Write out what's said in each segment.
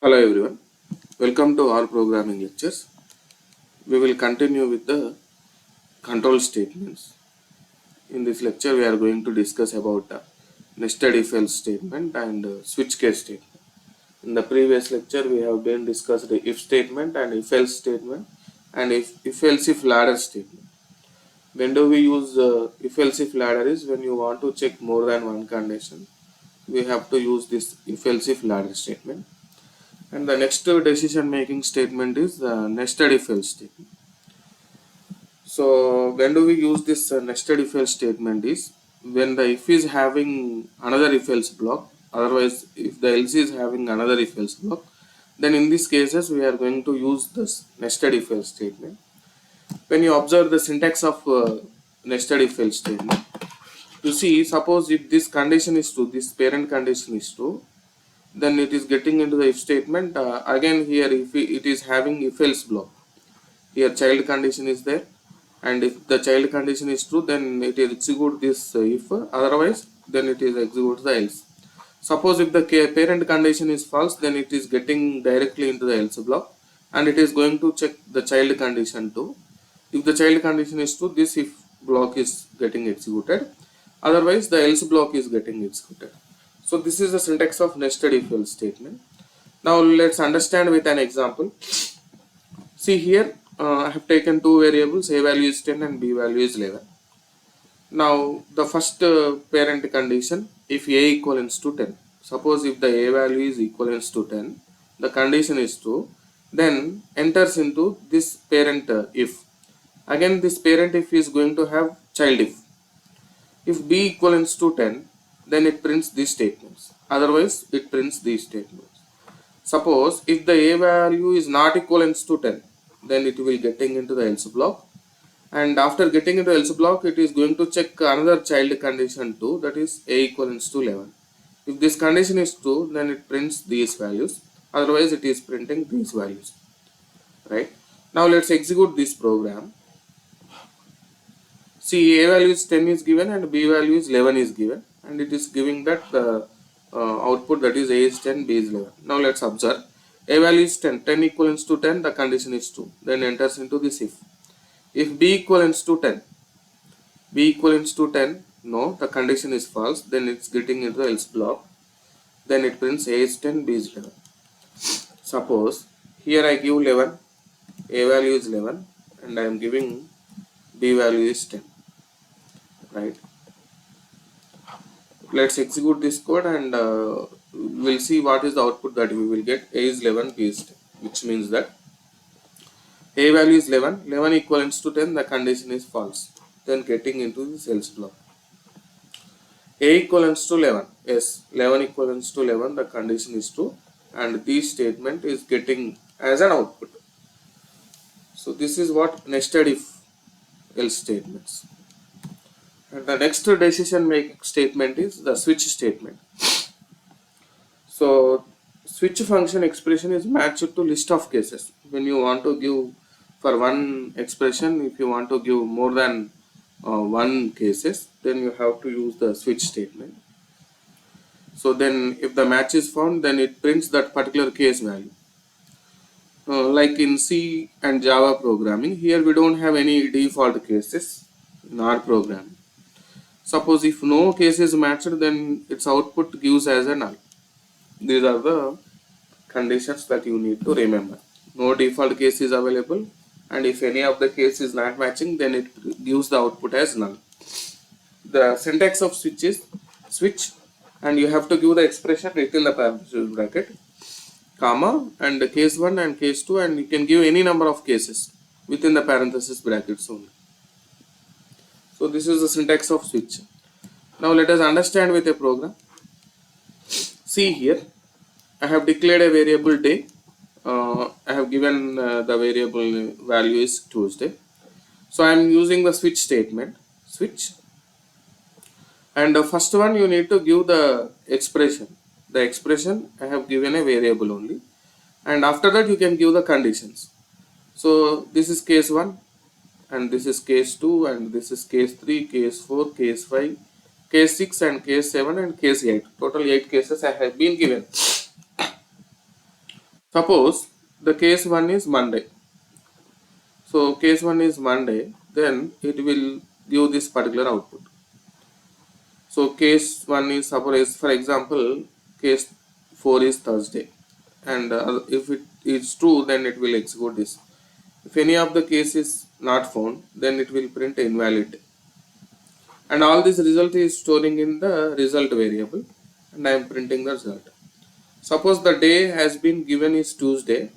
Hello everyone, welcome to our programming lectures. We will continue with the control statements. In this lecture we are going to discuss about nested if else statement and switch case statement. In the previous lecture we have been discussed the if statement and if else statement and if else if ladder statement. When do we use if else if ladder is when you want to check more than one condition. We have to use this if else if ladder statement. And the next decision making statement is the nested if else statement. So when do we use this nested if else statement is when the if is having another if else block, otherwise if the else is having another if else block, then in these cases we are going to use this nested if else statement. When you observe the syntax of nested if else statement, you see, suppose if this condition is true, this parent condition is true, then it is getting into the if statement. Again here if it is having if else block, here child condition is there, and if the child condition is true, then it will execute this if, otherwise then it is execute the else. Suppose if the parent condition is false, then it is getting directly into the else block and it is going to check the child condition too. If the child condition is true, this if block is getting executed, otherwise the else block is getting executed. So this is the syntax of nested if else statement. Now let's understand with an example. See here, I have taken two variables, a value is 10 and b value is 11. Now the first parent condition, if a equivalents to 10, suppose if the a value is equivalents to 10, the condition is true, then enters into this parent if. Again this parent if is going to have child if. If b equivalents to 10, then it prints these statements, otherwise it prints these statements. Suppose if the a value is not equivalents to 10, then it will getting into the else block, and after getting into else block it is going to check another child condition too, that is a equivalents to 11. If this condition is true, then it prints these values, otherwise it is printing these values, right? Now let's execute this program. See, a value is 10 is given and b value is 11 is given, and it is giving that output, that is a is 10, b is 11. Now let's observe, a value is 10, 10 equivalents to 10, the condition is true, then enters into this if. If b equivalents to 10, b equivalents to 10, no, the condition is false, then it's getting into the else block, then it prints a is 10, b is 11. Suppose here I give 11, a value is 11 and I am giving b value is 10, right? Let's execute this code and we'll see what is the output that we will get. A is 11, b is 10, which means that a value is 11, 11 equivalents to 10, the condition is false, then getting into this else block. A equivalents to 11, yes, 11 equivalents to 11, the condition is true, and this statement is getting as an output. So this is what nested if else statements. And the next decision making statement is the switch statement. So switch function expression is matched to list of cases. When you want to give for one expression, if you want to give more than one cases, then you have to use the switch statement. So then if the match is found, then it prints that particular case value. Like in C and Java programming, here we don't have any default cases in our program. Suppose if no case is matched, then its output gives as a null. These are the conditions that you need to remember. No default case is available, and if any of the case is not matching, then it gives the output as null. The syntax of switch is switch, and you have to give the expression within the parenthesis bracket, comma, and case 1 and case 2, and you can give any number of cases within the parenthesis brackets only. So this is the syntax of switch. Now let us understand with a program. See here, I have declared a variable day. I have given the variable value is Tuesday. So I am using the switch statement, switch. And the first one you need to give the expression. The expression I have given a variable only. And after that you can give the conditions. So this is case 1. And this is case 2, and this is case 3, case 4, case 5, case 6, and case 7, and case 8. Total 8 cases I have been given. Suppose the case 1 is Monday. So case 1 is Monday, then it will give this particular output. So case 1 is, suppose for example, case 4 is Thursday, and if it is true, then it will execute this. If any of the case is not found, then it will print invalid. And all this result is storing in the result variable, and I am printing the result. Suppose the day has been given is Tuesday,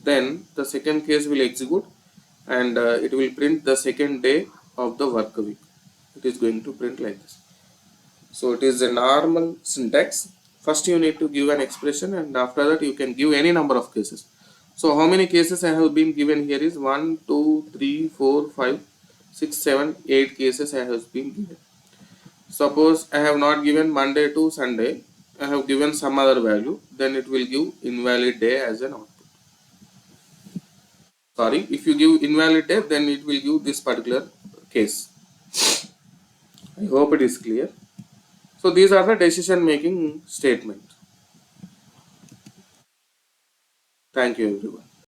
then the second case will execute, and it will print the second day of the work week. It is going to print like this. So it is a normal syntax. First you need to give an expression, and after that you can give any number of cases. So how many cases I have been given here is 1, 2, 3, 4, 5, 6, 7, 8 cases I have been given. Suppose I have not given Monday to Sunday, I have given some other value, then it will give invalid day as an output. Sorry, if you give invalid day, then it will give this particular case. I hope it is clear. So these are the decision making statement. Thank you everyone.